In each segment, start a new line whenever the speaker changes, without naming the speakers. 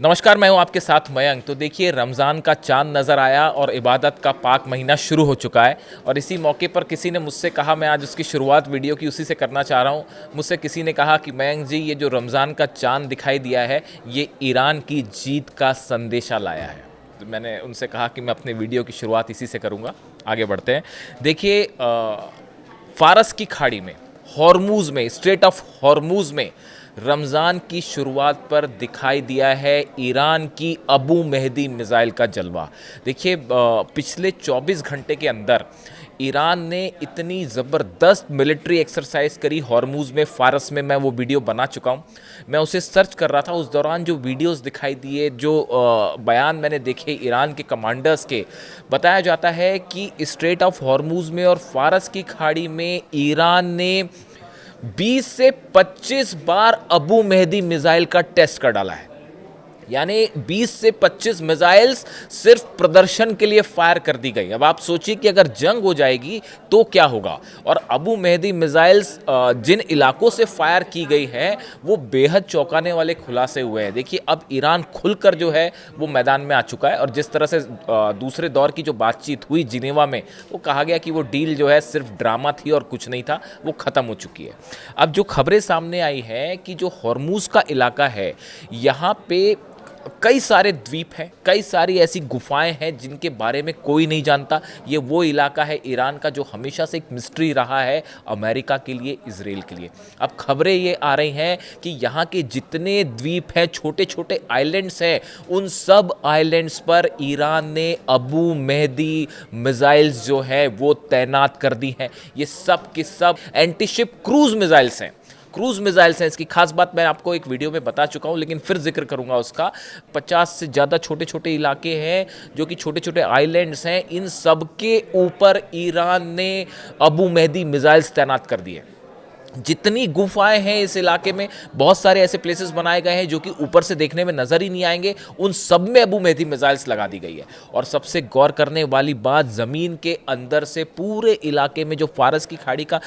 नमस्कार, मैं हूं आपके साथ मयंक। तो देखिए, रमज़ान का चांद नज़र आया और इबादत का पाक महीना शुरू हो चुका है। और इसी मौके पर किसी ने मुझसे कहा, मैं आज उसकी शुरुआत वीडियो की उसी से करना चाह रहा हूं। मुझसे किसी ने कहा कि मयंक जी, ये जो रमज़ान का चांद दिखाई दिया है, ये ईरान की जीत का संदेशा लाया है। तो मैंने उनसे कहा कि मैं अपने वीडियो की शुरुआत इसी से करूँगा। आगे बढ़ते हैं। देखिए, फ़ारस की खाड़ी में, हॉर्मूज़ में, स्ट्रेट ऑफ हॉर्मूज़ में रमज़ान की शुरुआत पर दिखाई दिया है ईरान की अबू मेहदी मिसाइल का जलवा। देखिए, पिछले 24 घंटे के अंदर ईरान ने इतनी ज़बरदस्त मिलिट्री एक्सरसाइज करी हॉर्मूज़ में, फ़ारस में। मैं वो वीडियो बना चुका हूँ, मैं उसे सर्च कर रहा था। उस दौरान जो वीडियोस दिखाई दिए, जो बयान मैंने देखे ईरान के कमांडर्स के, बताया जाता है कि स्ट्रेट ऑफ हॉर्मूज़ में और फ़ारस की खाड़ी में ईरान ने 20 से 25 बार अबू मेहदी मिसाइल का टेस्ट कर डाला है। यानी 20 से 25 मिसाइल्स सिर्फ प्रदर्शन के लिए फायर कर दी गई। अब आप सोचिए कि अगर जंग हो जाएगी तो क्या होगा। और अबू मेहदी मिसाइल्स जिन इलाकों से फायर की गई है वो बेहद चौंकाने वाले खुलासे हुए हैं। देखिए, अब ईरान खुलकर जो है वो मैदान में आ चुका है। और जिस तरह से दूसरे दौर की जो बातचीत हुई जिनेवा में, वो कहा गया कि वो डील जो है सिर्फ ड्रामा थी और कुछ नहीं था, वो ख़त्म हो चुकी है। अब जो खबरें सामने आई हैं कि जो हॉर्मूज़ का इलाका है, यहाँ पे कई सारे द्वीप हैं, कई सारी ऐसी गुफाएं हैं जिनके बारे में कोई नहीं जानता। ये वो इलाका है ईरान का जो हमेशा से एक मिस्ट्री रहा है अमेरिका के लिए, इजराइल के लिए। अब खबरें ये आ रही हैं कि यहाँ के जितने द्वीप हैं, छोटे छोटे आइलैंड्स हैं, उन सब आइलैंड्स पर ईरान ने अबू मेहदी मिसाइल्स जो है वो तैनात कर दी हैं। ये सब के सब एंटीशिप क्रूज मिसाइल्स हैं, क्रूज मिसाइल्स हैं। इसकी खास बात मैं आपको एक वीडियो में बता चुका हूं, लेकिन फिर जिक्र करूंगा उसका। 50 से ज़्यादा छोटे छोटे इलाके हैं जो कि छोटे छोटे आइलैंड्स हैं। इन सब के ऊपर ईरान ने अबू मेहदी मिसाइल्स तैनात कर दिए। जितनी गुफाएं हैं इस इलाके में, बहुत सारे ऐसे प्लेसेस बनाए गए हैं जो कि ऊपर से देखने में नजर ही नहीं आएंगे, उन सब में अबू मेहदी मिसाइल्स लगा दी गई है। और सबसे गौर करने वाली बात, जमीन के अंदर से पूरे इलाके में जो फारस की खाड़ी का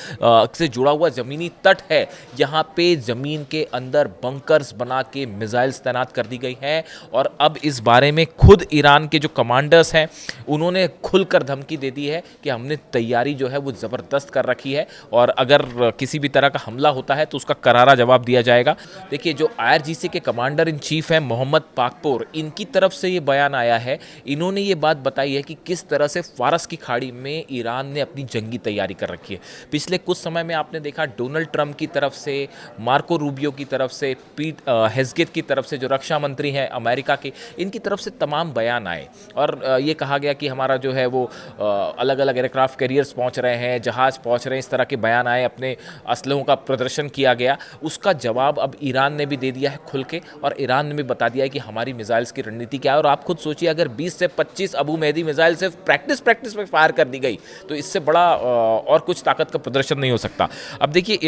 से जुड़ा हुआ जमीनी तट है, यहाँ पे जमीन के अंदर बंकर्स बना के मिसाइल्स तैनात कर दी गई हैं। और अब इस बारे में खुद ईरान के जो कमांडर्स हैं, उन्होंने खुलकर धमकी दे दी है कि हमने तैयारी जो है वो ज़बरदस्त कर रखी है, और अगर किसी भी तरह का हमला होता है तो उसका करारा जवाब दिया जाएगा। देखिए, जो IRGC के कमांडर इन चीफ हैं मोहम्मद पाकपोर, इनकी तरफ से ये बयान आया है। इन्होंने ये बात बताई है कि किस तरह से फारस की खाड़ी में ईरान ने अपनी जंगी तैयारी कर रखी है। पिछले कुछ समय में आपने देखा, डोनाल्ड ट्रंप की तरफ से, मार्को रूबियो की तरफ से, पीट हेग्सेट की तरफ से, जो रक्षा मंत्री हैं अमेरिका के, इनकी तरफ से तमाम बयान आए और ये कहा गया कि हमारा जो है वो अलग अलग एयरक्राफ्ट कैरियर्स पहुंच रहे हैं, जहाज़ पहुंच रहे हैं, इस तरह के बयान आए, अपने असलहों का प्रदर्शन किया गया। उसका जवाब अब ईरान ने भी दे दिया है खुल के, और ईरान ने भी बता दिया है कि हमारी मिसाइल्स की रणनीति क्या है। और आप खुद सोचिए, अगर 20 से 25 अबू मेहदी मिसाइल सिर्फ प्रैक्टिस में फायर कर दी गई तो इससे बड़ा और कुछ ताकत का प्रदर्शन नहीं हो सकता। अब देखिए,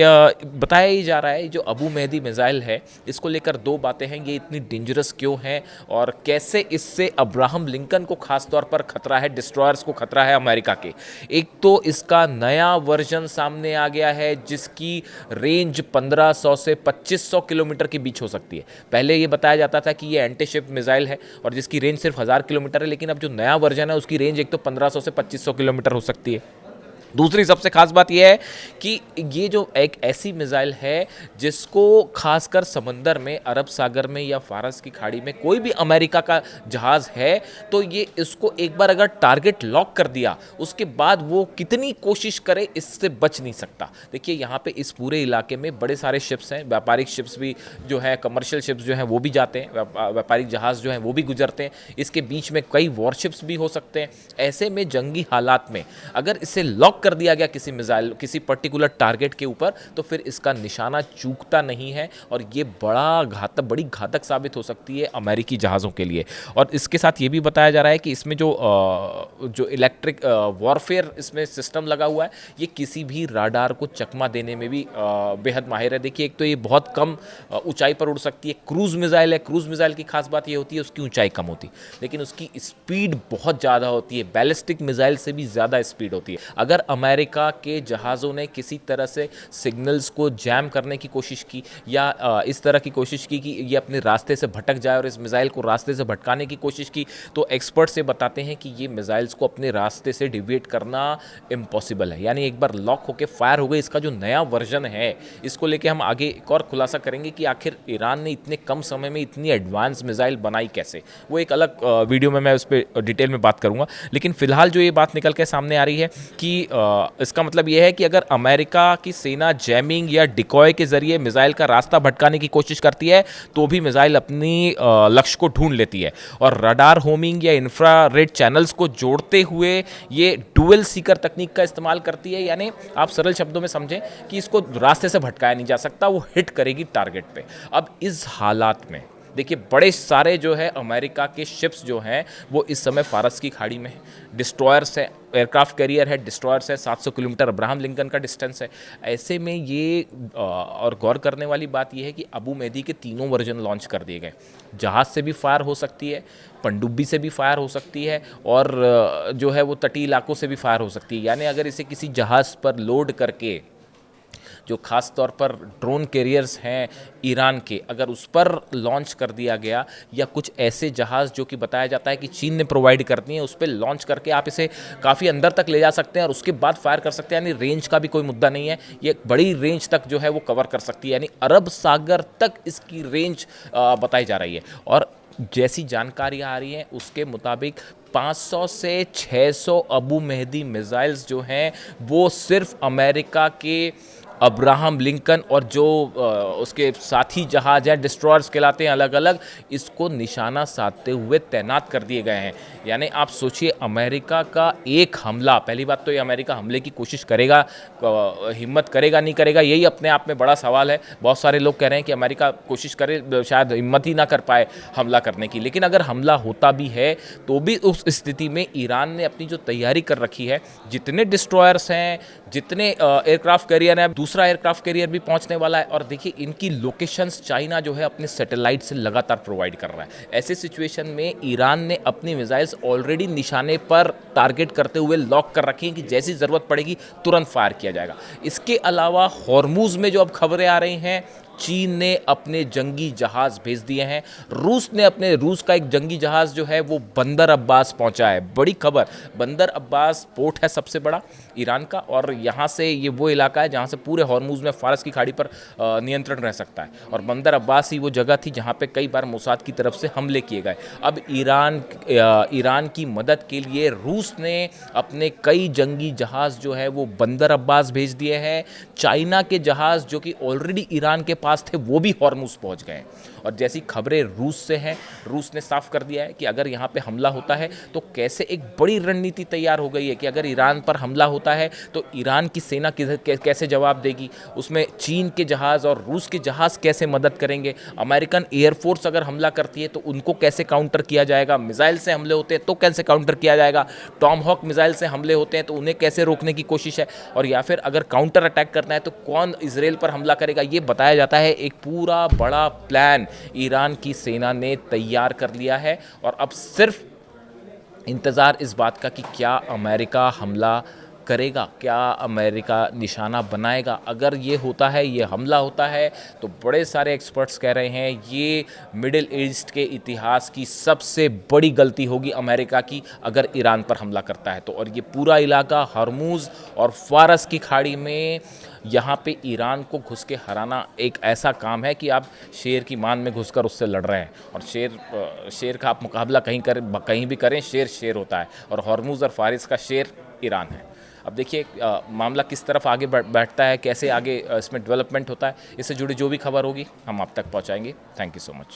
बताया ही जा रहा है जो अबू मेहदी मिसाइल है, इसको लेकर दो बातें हैं। ये इतनी डेंजरस क्यों है और कैसे इससे अब्राहम लिंकन को खास तौर पर खतरा है, डिस्ट्रॉयर्स को खतरा है अमेरिका के। एक तो इसका नया वर्जन सामने आ गया है जिसकी रेंज 1500 से 2500 किलोमीटर के बीच हो सकती है। पहले ये बताया जाता था कि ये एंटीशिप मिसाइल है और जिसकी रेंज सिर्फ 1000 किलोमीटर है, लेकिन अब जो नया वर्जन है उसकी रेंज एक तो 1500 से 2500 किलोमीटर हो सकती है। दूसरी सबसे खास बात यह है कि ये जो एक ऐसी मिसाइल है जिसको खासकर समंदर में, अरब सागर में या फारस की खाड़ी में कोई भी अमेरिका का जहाज़ है तो ये इसको एक बार अगर टारगेट लॉक कर दिया, उसके बाद वो कितनी कोशिश करे इससे बच नहीं सकता। देखिए, यहाँ पे इस पूरे इलाके में बड़े सारे शिप्स हैं, व्यापारिक शिप्स भी जो है, कमर्शियल शिप्स जो हैं वो भी जाते हैं, व्यापारिक जहाज़ जो हैं वो भी गुजरते हैं। इसके बीच में कई वॉरशिप्स भी हो सकते हैं। ऐसे में जंगी हालात में अगर इसे लॉक कर दिया गया किसी मिसाइल, किसी पर्टिकुलर टारगेट के ऊपर, तो फिर इसका निशाना चूकता नहीं है और ये बड़ी घातक साबित हो सकती है अमेरिकी जहाज़ों के लिए। और इसके साथ ये भी बताया जा रहा है कि इसमें जो इलेक्ट्रिक वॉरफेयर इसमें सिस्टम लगा हुआ है, ये किसी भी राडार को चकमा देने में भी बेहद माहिर है। देखिए, एक तो ये बहुत कम ऊंचाई पर उड़ सकती है, क्रूज मिसाइल है। क्रूज मिसाइल की खास बात ये होती है उसकी ऊंचाई कम होती, लेकिन उसकी स्पीड बहुत ज़्यादा होती है, बैलिस्टिक मिसाइल से भी ज़्यादा स्पीड होती है। अगर अमेरिका के जहाज़ों ने किसी तरह से सिग्नल्स को जैम करने की कोशिश की या इस तरह की कोशिश की कि ये अपने रास्ते से भटक जाए और इस मिसाइल को रास्ते से भटकाने की कोशिश की, तो एक्सपर्ट्स ये बताते हैं कि ये मिसाइल्स को अपने रास्ते से डिविएट करना इम्पॉसिबल है। यानी एक बार लॉक होकर फायर हो गई, इसका जो नया वर्जन है इसको लेके हम आगे एक और खुलासा करेंगे कि आखिर ईरान ने इतने कम समय में इतनी एडवांस मिसाइल बनाई कैसे। वो एक अलग वीडियो में मैं उस पर डिटेल में बात करूंगा, लेकिन फिलहाल जो ये बात निकल के सामने आ रही है कि इसका मतलब ये है कि अगर अमेरिका की सेना जैमिंग या डिकॉय के जरिए मिसाइल का रास्ता भटकाने की कोशिश करती है तो भी मिसाइल अपनी लक्ष्य को ढूंढ लेती है, और रडार होमिंग या इंफ्रारेड चैनल्स को जोड़ते हुए ये डुअल सीकर तकनीक का इस्तेमाल करती है। यानी आप सरल शब्दों में समझें कि इसको रास्ते से भटकाया नहीं जा सकता, वो हिट करेगी टारगेट पे। अब इस हालात में देखिए बड़े सारे जो है अमेरिका के शिप्स जो हैं वो इस समय फारस की खाड़ी में है, डिस्ट्रॉयर्स है, एयरक्राफ्ट कैरियर है, डिस्ट्रॉयर्स है, 700 किलोमीटर अब्राहम लिंकन का डिस्टेंस है। ऐसे में ये और गौर करने वाली बात यह है कि अबू मेहदी के तीनों वर्जन लॉन्च कर दिए गए। जहाज़ से भी फायर हो सकती है, पनडुब्बी से भी फायर हो सकती है, और जो है वो तटीय इलाकों से भी फायर हो सकती है। यानी अगर इसे किसी जहाज़ पर लोड करके, जो ख़ास तौर पर ड्रोन कैरियर्स हैं ईरान के, अगर उस पर लॉन्च कर दिया गया, या कुछ ऐसे जहाज़ जो कि बताया जाता है कि चीन ने प्रोवाइड करती हैं, उस पर लॉन्च करके आप इसे काफ़ी अंदर तक ले जा सकते हैं और उसके बाद फायर कर सकते हैं। यानी रेंज का भी कोई मुद्दा नहीं है, ये बड़ी रेंज तक जो है वो कवर कर सकती है। यानी अरब सागर तक इसकी रेंज बताई जा रही है। और जैसी जानकारियाँ आ रही हैं उसके मुताबिक 500 से 600 अबू मेहदी मिसाइल्स जो हैं वो सिर्फ अमेरिका के अब्राहम लिंकन और जो उसके साथी जहाज हैं, डिस्ट्रॉयर्स कहलाते हैं अलग अलग, इसको निशाना साधते हुए तैनात कर दिए गए हैं। यानी आप सोचिए अमेरिका का एक हमला, पहली बात तो ये अमेरिका हमले की कोशिश करेगा, हिम्मत करेगा नहीं करेगा, यही अपने आप में बड़ा सवाल है। बहुत सारे लोग कह रहे हैं कि अमेरिका कोशिश करे, शायद हिम्मत ही ना कर पाए हमला करने की। लेकिन अगर हमला होता भी है तो भी उस स्थिति में ईरान ने अपनी जो तैयारी कर रखी है, जितने डिस्ट्रॉयर्स हैं, जितने एयरक्राफ्ट कैरियर हैं, दूसरा एयरक्राफ्ट कैरियर भी पहुंचने वाला है। और देखिए इनकी लोकेशंस चाइना जो है अपने सैटेलाइट से लगातार प्रोवाइड कर रहा है। ऐसे सिचुएशन में ईरान ने अपनी मिसाइल्स ऑलरेडी निशाने पर टारगेट करते हुए लॉक कर रखी हैं कि जैसी ज़रूरत पड़ेगी तुरंत फायर किया जाएगा। इसके अलावा हॉर्मुज में जो अब खबरें आ रही हैं, चीन ने अपने जंगी जहाज़ भेज दिए हैं, रूस का एक जंगी जहाज़ जो है वो बंदर अब्बास पहुंचा है। बड़ी खबर, बंदर अब्बास पोर्ट है सबसे बड़ा ईरान का, और यहाँ से ये वो इलाका है जहाँ से पूरे हॉर्मुज में फारस की खाड़ी पर नियंत्रण रह सकता है। और बंदर अब्बास ही वो जगह थी जहाँ पे कई बार मोसाद की तरफ से हमले किए गए। अब ईरान की मदद के लिए रूस ने अपने कई जंगी जहाज़ जो है वो बंदर अब्बास भेज दिए हैं। चाइना के जहाज़ जो कि ऑलरेडी ईरान के पास थे वो भी हॉर्मुज पहुंच गए। और जैसी खबरें रूस से हैं, रूस ने साफ कर दिया है कि अगर यहाँ पे हमला होता है तो कैसे एक बड़ी रणनीति तैयार हो गई है कि अगर ईरान पर हमला होता है तो ईरान की सेना कैसे जवाब देगी, उसमें चीन के जहाज़ और रूस के जहाज़ कैसे मदद करेंगे, अमेरिकन एयरफोर्स अगर हमला करती है तो उनको कैसे काउंटर किया जाएगा, मिसाइल से हमले होते हैं तो कैसे काउंटर किया जाएगा, टॉमहॉक मिसाइल से हमले होते हैं तो उन्हें कैसे रोकने की कोशिश है, और या फिर अगर काउंटर अटैक करना है तो कौन इजराइल पर हमला करेगा। ये बताया जाता है एक पूरा बड़ा प्लान ईरान की सेना ने तैयार कर लिया है। और अब सिर्फ इंतज़ार इस बात का कि क्या अमेरिका हमला करेगा, क्या अमेरिका निशाना बनाएगा। अगर ये होता है, ये हमला होता है, तो बड़े सारे एक्सपर्ट्स कह रहे हैं ये मिडिल ईस्ट के इतिहास की सबसे बड़ी गलती होगी अमेरिका की अगर ईरान पर हमला करता है तो। और ये पूरा इलाका हॉर्मुज और फारस की खाड़ी में, यहाँ पे ईरान को घुस के हराना एक ऐसा काम है कि आप शेर की मान में घुसकर उससे लड़ रहे हैं। और शेर का आप मुकाबला कहीं भी करें, शेर होता है, और हॉर्मुज और फारिस का शेर ईरान है। अब देखिए मामला किस तरफ आगे बैठता है, कैसे आगे इसमें डेवलपमेंट होता है, इससे जुड़ी जो भी खबर होगी हम आप तक पहुंचाएंगे। Thank you so much.